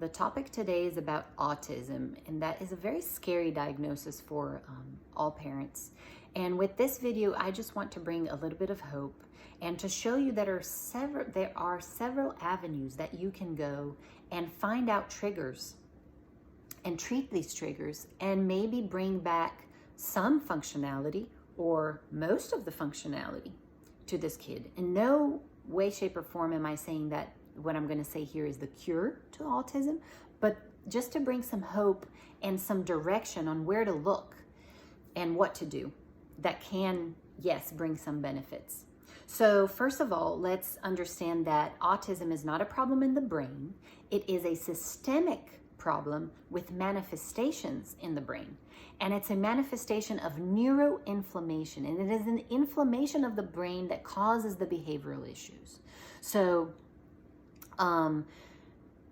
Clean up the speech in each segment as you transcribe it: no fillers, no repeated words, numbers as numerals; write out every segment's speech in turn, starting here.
The topic today is about autism, and that is a very scary diagnosis for all parents. And with this video, I just want to bring a little bit of hope and to show you that there are several avenues that you can go and find out triggers and treat these triggers and maybe bring back some functionality or most of the functionality to this kid. In no way, shape, or form am I saying that what I'm going to say here is the cure to autism, but just to bring some hope and some direction on where to look and what to do that can, yes, bring some benefits. So first of all, let's understand that autism is not a problem in the brain. It is a systemic problem with manifestations in the brain. And it's a manifestation of neuroinflammation. And it is an inflammation of the brain that causes the behavioral issues. So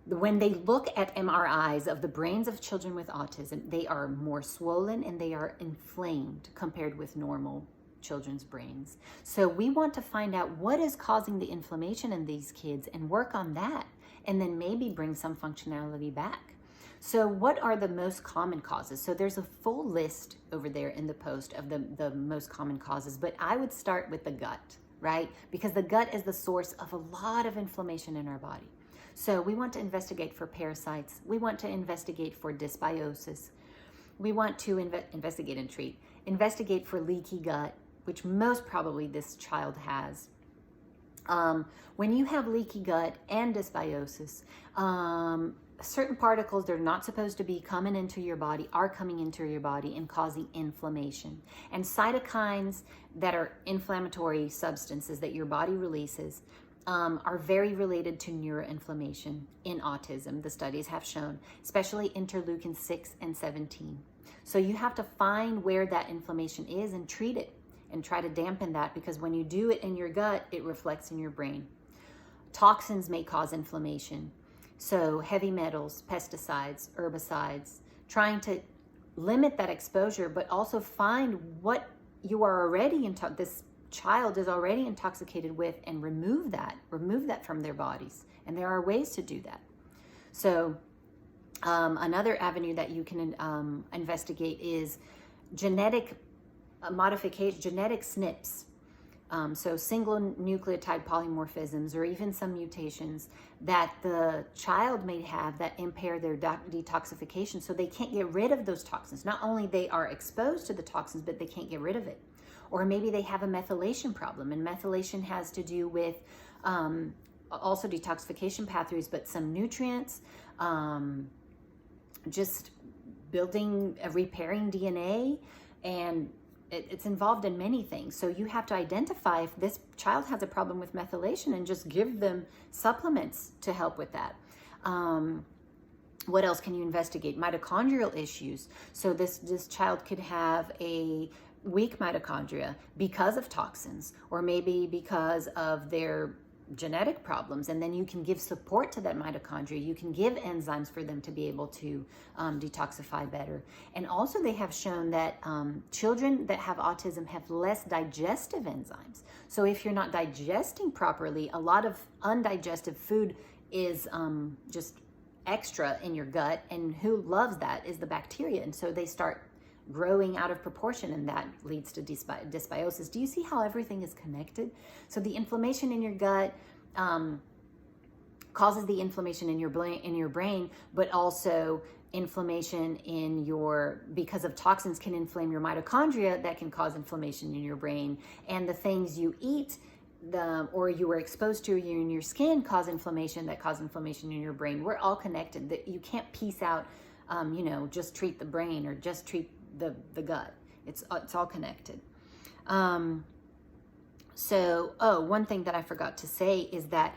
when they look at MRIs of the brains of children with autism, they are more swollen and they are inflamed compared with normal children's brains. So we want to find out what is causing the inflammation in these kids and work on that, and then maybe bring some functionality back. So what are the most common causes? So there's a full list over there in the post of the most common causes, but I would start with the gut, right? Because the gut is the source of a lot of inflammation in our body. So we want to investigate for parasites. We want to investigate for dysbiosis. We want to investigate and treat. Investigate for leaky gut, which most probably this child has. When you have leaky gut and dysbiosis, certain particles that are not supposed to be coming into your body are coming into your body and causing inflammation. And cytokines that are inflammatory substances that your body releases are very related to neuroinflammation in autism, the studies have shown, especially interleukin 6 and 17. So you have to find where that inflammation is and treat it and try to dampen that, because when you do it in your gut, it reflects in your brain. Toxins may cause inflammation. So heavy metals, pesticides, herbicides, trying to limit that exposure, but also find what you are already this child is already intoxicated with and remove that from their bodies. And there are ways to do that. So another avenue that you can investigate is genetic modification, genetic SNPs. So single nucleotide polymorphisms, or even some mutations that the child may have that impair their detoxification, so they can't get rid of those toxins. Not only they are exposed to the toxins, but they can't get rid of it. Or maybe they have a methylation problem, and methylation has to do with also detoxification pathways, but some nutrients, just repairing DNA, and it's involved in many things. So you have to identify if this child has a problem with methylation and just give them supplements to help with that. What else can you investigate? Mitochondrial issues. So this child could have a weak mitochondria because of toxins, or maybe because of their genetic problems, and then you can give support to that mitochondria. You can give enzymes for them to be able to detoxify better. And also they have shown that children that have autism have less digestive enzymes. So if you're not digesting properly, a lot of undigested food is just extra in your gut, and who loves that is the bacteria, and so they start growing out of proportion, and that leads to dysbiosis. Do you see how everything is connected? So the inflammation in your gut causes the inflammation in your brain, but also inflammation because of toxins can inflame your mitochondria, that can cause inflammation in your brain. And the things you eat or you were exposed to in your skin cause inflammation, that cause inflammation in your brain. We're all connected. That you can't piece out, just treat the brain or just treat the gut. It's all connected. One thing that I forgot to say is that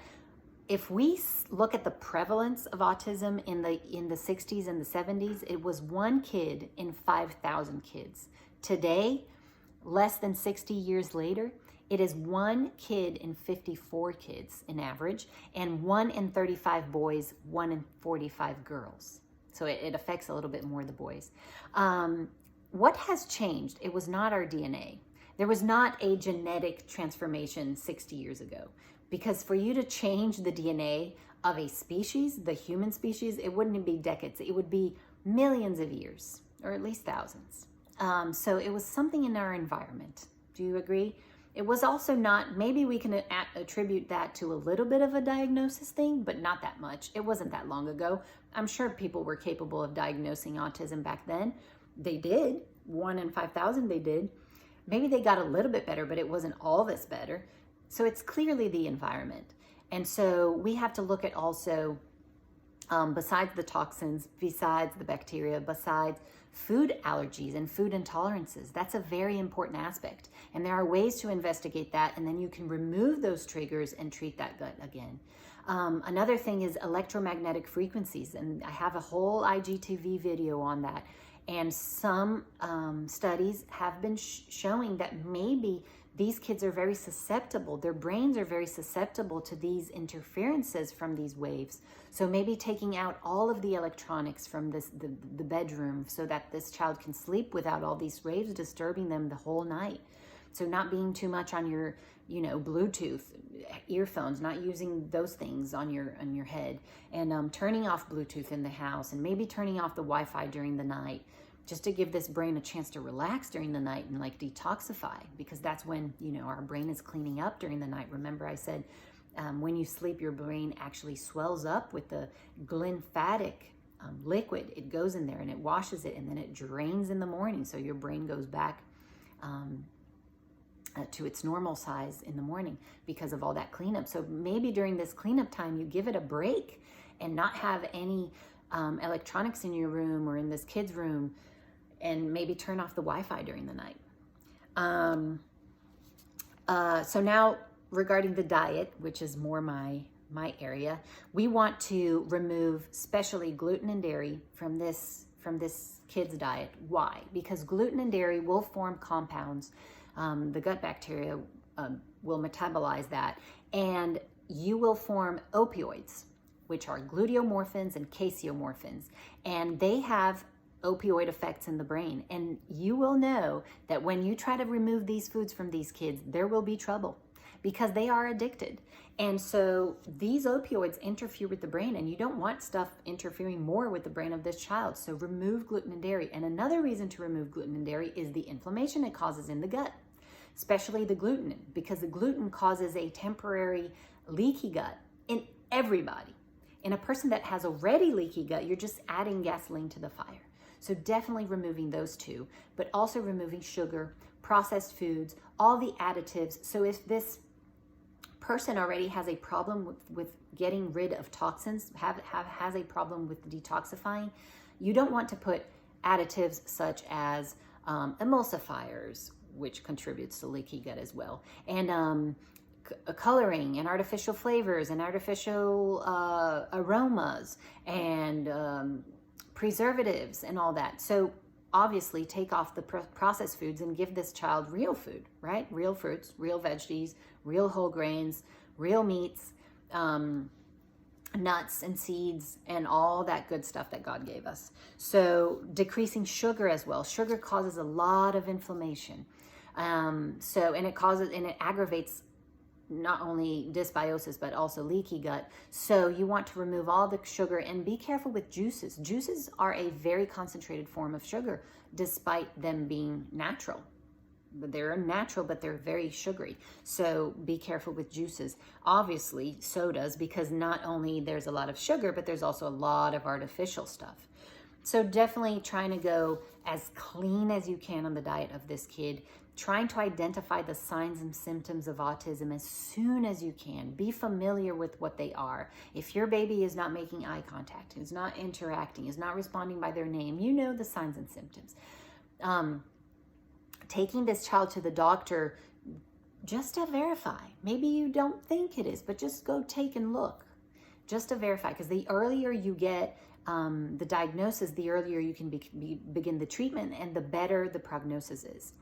if we look at the prevalence of autism in the 60s and the 70s, it was 1 kid in 5,000 kids. Today, less than 60 years later, it is 1 kid in 54 kids in average, and 1 in 35 boys, 1 in 45 girls. So it affects a little bit more the boys. What has changed? It was not our DNA. There was not a genetic transformation 60 years ago, because for you to change the DNA of a species, the human species, it wouldn't be decades. It would be millions of years, or at least thousands. So it was something in our environment. Do you agree? It was also not, maybe we can attribute that to a little bit of a diagnosis thing, but not that much. It wasn't that long ago. I'm sure people were capable of diagnosing autism back then. They did. 1 in 5,000 they did. Maybe they got a little bit better, but it wasn't all this better. So it's clearly the environment. And so we have to look at also, besides the toxins, besides the bacteria, besides food allergies and food intolerances. That's a very important aspect. And there are ways to investigate that, and then you can remove those triggers and treat that gut again. Another thing is electromagnetic frequencies, and I have a whole IGTV video on that. And some studies have been showing that maybe these kids are very susceptible. Their brains are very susceptible to these interferences from these waves. So maybe taking out all of the electronics from the bedroom so that this child can sleep without all these waves disturbing them the whole night. So not being too much on your, Bluetooth, earphones, not using those things on your head, and turning off Bluetooth in the house, and maybe turning off the Wi-Fi during the night, just to give this brain a chance to relax during the night and like detoxify, because that's when, our brain is cleaning up during the night. Remember I said, when you sleep, your brain actually swells up with the glymphatic liquid. It goes in there and it washes it, and then it drains in the morning. So your brain goes back to its normal size in the morning because of all that cleanup. So maybe during this cleanup time, you give it a break and not have any electronics in your room or in this kid's room, and maybe turn off the Wi-Fi during the night. So now regarding the diet, which is more my area, we want to remove especially gluten and dairy from this kid's diet. Why? Because gluten and dairy will form compounds. The gut bacteria will metabolize that, and you will form opioids, which are gluteomorphins and caseomorphins, and they have opioid effects in the brain. And you will know that when you try to remove these foods from these kids, there will be trouble because they are addicted. And so these opioids interfere with the brain, and you don't want stuff interfering more with the brain of this child. So remove gluten and dairy. And another reason to remove gluten and dairy is the inflammation it causes in the gut, especially the gluten, because the gluten causes a temporary leaky gut in everybody. In a person that has already leaky gut, you're just adding gasoline to the fire. So definitely removing those two, but also removing sugar, processed foods, all the additives. So if this person already has a problem with getting rid of toxins, has a problem with detoxifying, you don't want to put additives such as emulsifiers, which contributes to leaky gut as well, and coloring and artificial flavors and artificial aromas and preservatives and all that. So obviously take off the processed foods and give this child real food, right? Real fruits, real veggies, real whole grains, real meats, nuts and seeds, and all that good stuff that God gave us. So decreasing sugar as well. Sugar causes a lot of inflammation. And it aggravates not only dysbiosis, but also leaky gut. So you want to remove all the sugar, and be careful with juices. Juices are a very concentrated form of sugar, despite them being natural. They're natural, but they're very sugary. So be careful with juices. Obviously, sodas, because not only there's a lot of sugar, but there's also a lot of artificial stuff. So definitely trying to go as clean as you can on the diet of this kid, trying to identify the signs and symptoms of autism as soon as you can. Be familiar with what they are. If your baby is not making eye contact, is not interacting, is not responding by their name, you know the signs and symptoms. Taking this child to the doctor just to verify. Maybe you don't think it is, but just go take and look just to verify, because the earlier you get the diagnosis, the earlier you can begin the treatment, and the better the prognosis is.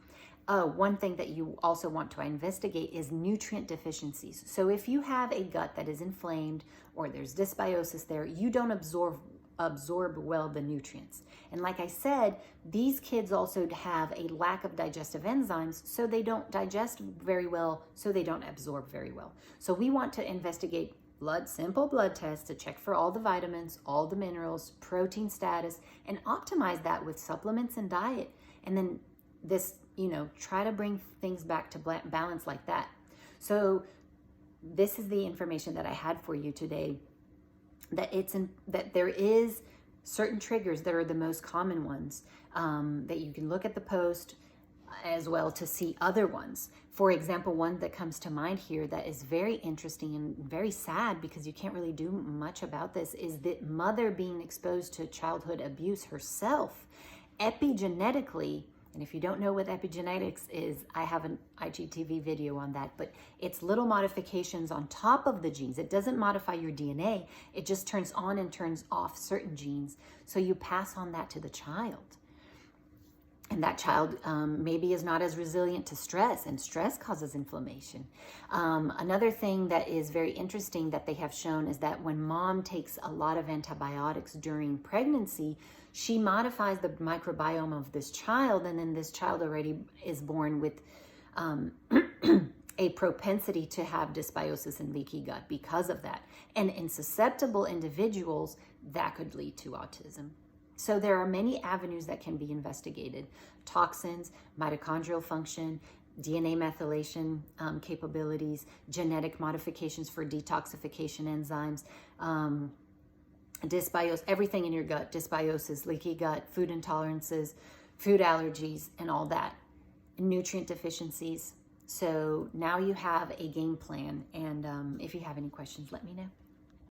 One thing that you also want to investigate is nutrient deficiencies. So if you have a gut that is inflamed or there's dysbiosis there, you don't absorb well the nutrients. And like I said, these kids also have a lack of digestive enzymes, so they don't digest very well, so they don't absorb very well. So we want to investigate simple blood test to check for all the vitamins, all the minerals, protein status, and optimize that with supplements and diet. And then this, try to bring things back to balance like that. So this is the information that I had for you today, that there is certain triggers that are the most common ones, that you can look at the post as well to see other ones. For example, one that comes to mind here that is very interesting and very sad, because you can't really do much about this, is the mother being exposed to childhood abuse herself. Epigenetically, and if you don't know what epigenetics is, I have an IGTV video on that, but it's little modifications on top of the genes. It doesn't modify your DNA. It just turns on and turns off certain genes. So you pass on that to the child. And that child maybe is not as resilient to stress, and stress causes inflammation. Another thing that is very interesting that they have shown is that when mom takes a lot of antibiotics during pregnancy, she modifies the microbiome of this child, and then this child already is born with a propensity to have dysbiosis and leaky gut because of that. And in susceptible individuals, that could lead to autism. So there are many avenues that can be investigated: toxins, mitochondrial function, DNA methylation capabilities, genetic modifications for detoxification enzymes, dysbiosis, everything in your gut, dysbiosis, leaky gut, food intolerances, food allergies, and all that, nutrient deficiencies. So now you have a game plan. And if you have any questions, let me know.